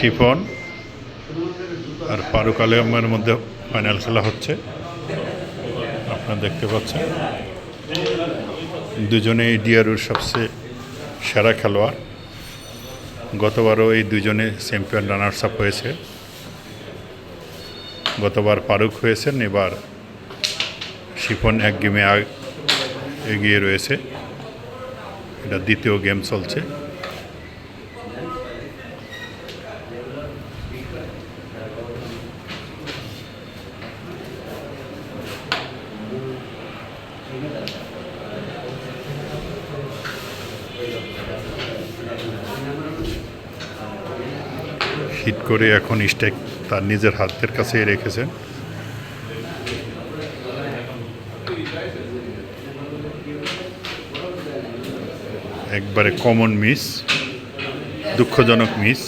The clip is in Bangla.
শিফন আর ফারুক আলমের মধ্যে ফাইনাল খেলা হচ্ছে। আপনারা দেখতে পাচ্ছেন দুজনেই ডিআরইউর সবচেয়ে সেরা খেলোয়াড়। গতবারও এই দুজনে চ্যাম্পিয়ন রানার্স আপ হয়েছে। গতবার ফারুক হয়েছেন, এবার শিফন এক গেমে এগিয়ে রয়েছে। এটা দ্বিতীয় গেম চলছে। হিট করে এখন স্ট্রাইক তার নিজের হাতের কাছে রেখেছেন। একবারে কমন মিস, দুঃখজনক মিস।